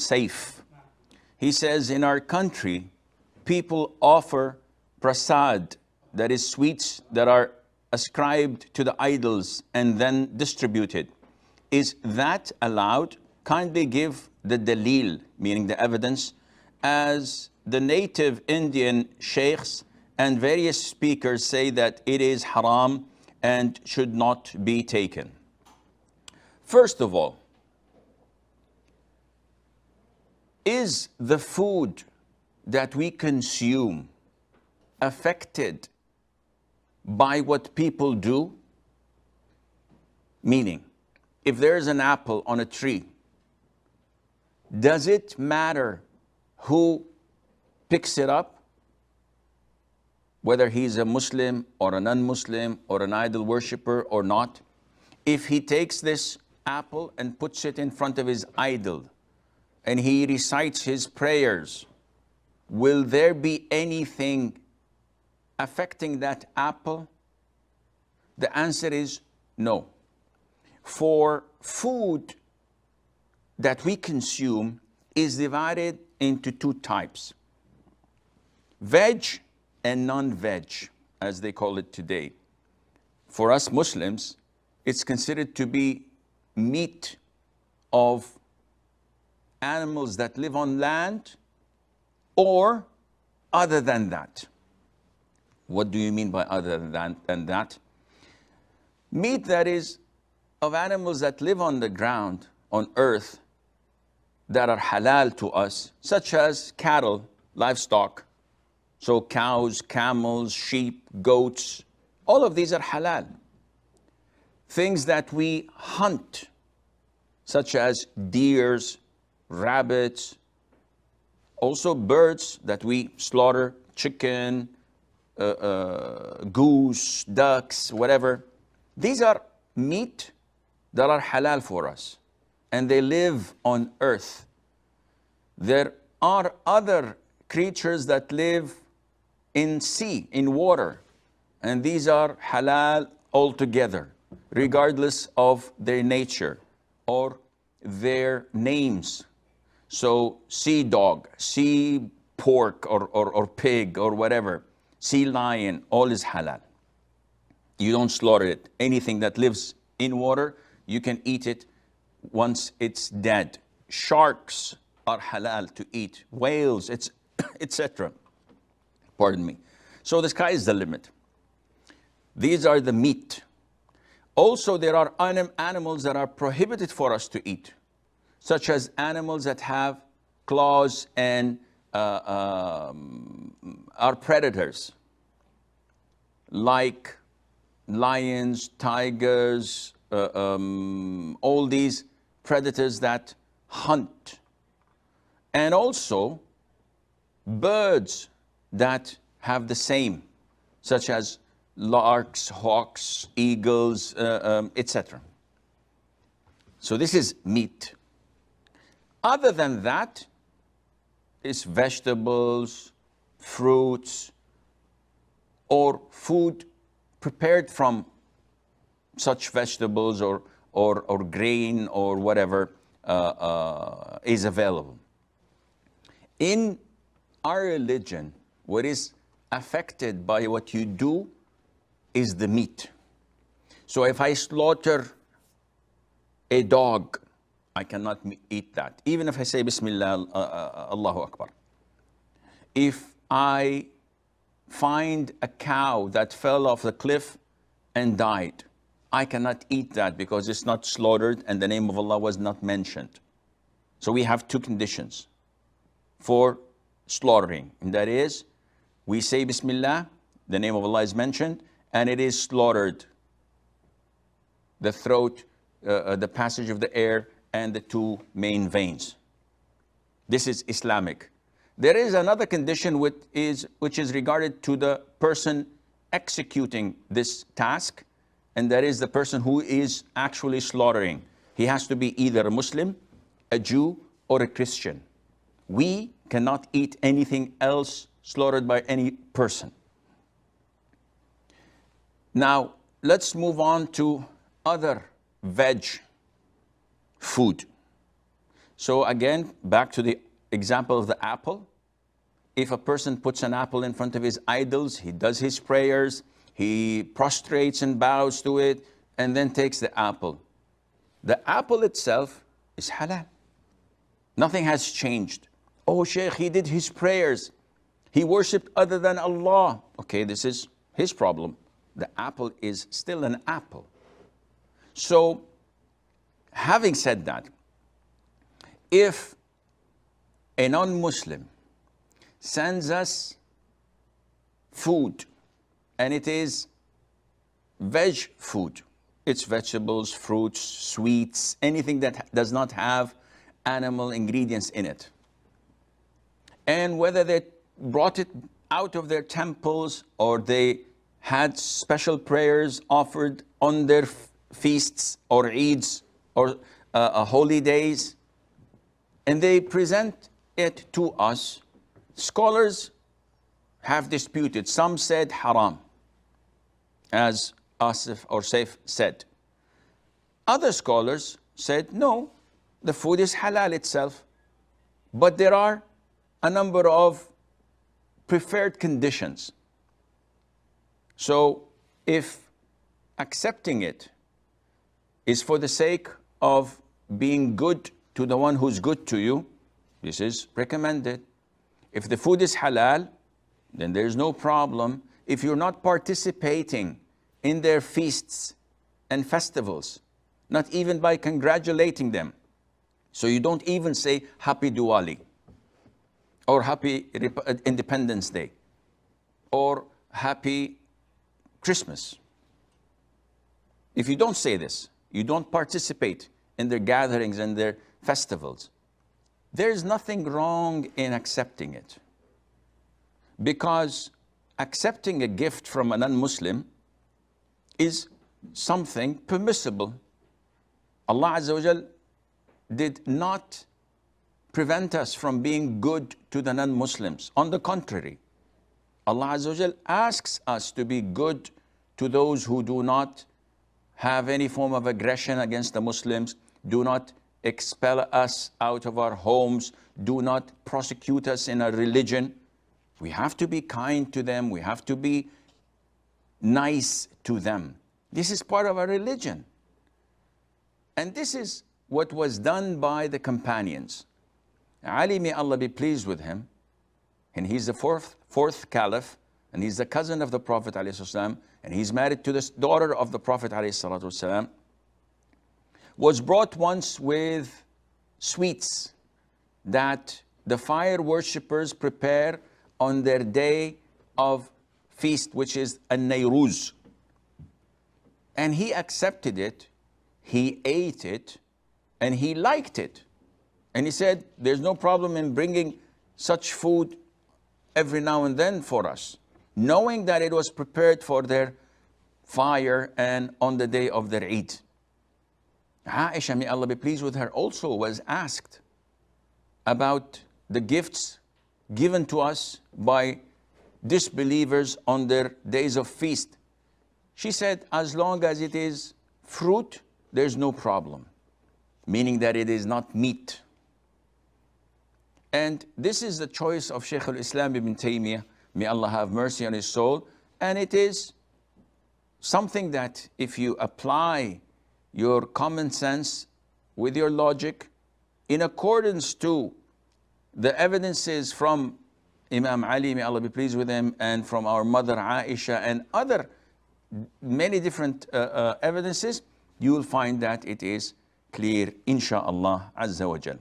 safe. He says, in our country, people offer Prasad, that is sweets that are ascribed to the idols and then distributed. Is that allowed? Kindly give the dalil, meaning the evidence, as the native Indian sheikhs and various speakers say that it is haram and should not be taken. First of all, is the food that we consume affected by what people do? Meaning, if there's an apple on a tree, does it matter who picks it up? Whether he's a Muslim or a non-Muslim or an idol worshiper or not? If he takes this apple and puts it in front of his idol and he recites his prayers, will there be anything affecting that apple? The answer is no. For food that we consume is divided into two types: veg and non-veg, as they call it today. For us Muslims, it's considered to be meat of animals that live on land or other than that. What do you mean by other than that? Meat that is of animals that live on the ground, on earth, that are halal to us, such as cattle, livestock. So cows, camels, sheep, goats, all of these are halal. Things that we hunt, such as deers, rabbits, also birds that we slaughter, chicken, goose, ducks, whatever. These are meat that are halal for us, and they live on earth. There are other creatures that live in sea, in water, and these are halal altogether, regardless of their nature or their names. So sea dog, sea pork or pig or whatever, sea lion, all is halal. You don't slaughter it. Anything that lives in water, you can eat it once it's dead. Sharks are halal to eat. Whales, etc. Pardon me. So the sky is the limit. These are the meat. Also, there are animals that are prohibited for us to eat, such as animals that have claws and are predators, like lions, tigers, all these predators that hunt. And also birds that have the same, such as larks, hawks, eagles, etc. So this is meat. Other than that, it's vegetables, fruits, or food prepared from such vegetables or grain or whatever is available. In our religion, what is affected by what you do is the meat. So if I slaughter a dog, I cannot eat that, even if I say Bismillah, Allahu Akbar. If I find a cow that fell off the cliff and died, I cannot eat that because it's not slaughtered and the name of Allah was not mentioned. So we have two conditions for slaughtering, and that is, we say Bismillah, the name of Allah is mentioned, and it is slaughtered. The throat, the passage of the air, and the two main veins. This is Islamic. There is another condition which is regarded to the person executing this task, and that is the person who is actually slaughtering. He has to be either a Muslim, a Jew, or a Christian. We cannot eat anything else slaughtered by any person. Now, let's move on to other veg food. So again, back to the example of the apple. If a person puts an apple in front of his idols, he does his prayers, he prostrates and bows to it, and then takes the apple. The apple itself is halal. Nothing has changed. Oh, Sheikh, he did his prayers. He worshipped other than Allah. Okay, this is his problem. The apple is still an apple. So, having said that, if a non-Muslim sends us food and it is veg food, it's vegetables, fruits, sweets, anything that does not have animal ingredients in it, and whether they brought it out of their temples or they had special prayers offered on their feasts or Eids or holy days, and they present it to us, scholars have disputed. Some said haram, as Asif or Saif said. Other scholars said, no, the food is halal itself, but there are a number of preferred conditions. So if accepting it is for the sake of being good to the one who's good to you, this is recommended. If the food is halal, then there's no problem. If you're not participating in their feasts and festivals, not even by congratulating them, so you don't even say Happy Diwali, or Happy Independence Day, or Happy Christmas. If you don't say this, you don't participate in their gatherings and their festivals, there's nothing wrong in accepting it. Because accepting a gift from a non-Muslim is something permissible. Allah Azza wa Jal did not prevent us from being good to the non-Muslims. On the contrary, Allah Azza wa Jal asks us to be good to those who do not have any form of aggression against the Muslims, do not expel us out of our homes, do not prosecute us in our religion. We have to be kind to them, we have to be nice to them. This is part of our religion. And this is what was done by the companions. Ali, may Allah be pleased with him, and he's the fourth caliph, and he's the cousin of the Prophet ﷺ, and he's married to the daughter of the Prophet ﷺ, was brought once with sweets that the fire worshippers prepare on their day of feast, which is an-Nayruz. And he accepted it, he ate it, and he liked it. And he said, there's no problem in bringing such food every now and then for us, knowing that it was prepared for their fire and on the day of their Eid. Aisha, may Allah be pleased with her, also was asked about the gifts given to us by disbelievers on their days of feast. She said, as long as it is fruit, there's no problem, meaning that it is not meat. And this is the choice of Sheikh al-Islam ibn Taymiyyah, may Allah have mercy on his soul, and it is something that if you apply your common sense with your logic in accordance to the evidences from Imam Ali, may Allah be pleased with him, and from our mother Aisha and other many different evidences, you will find that it is clear, insha'Allah Azza wa Jal.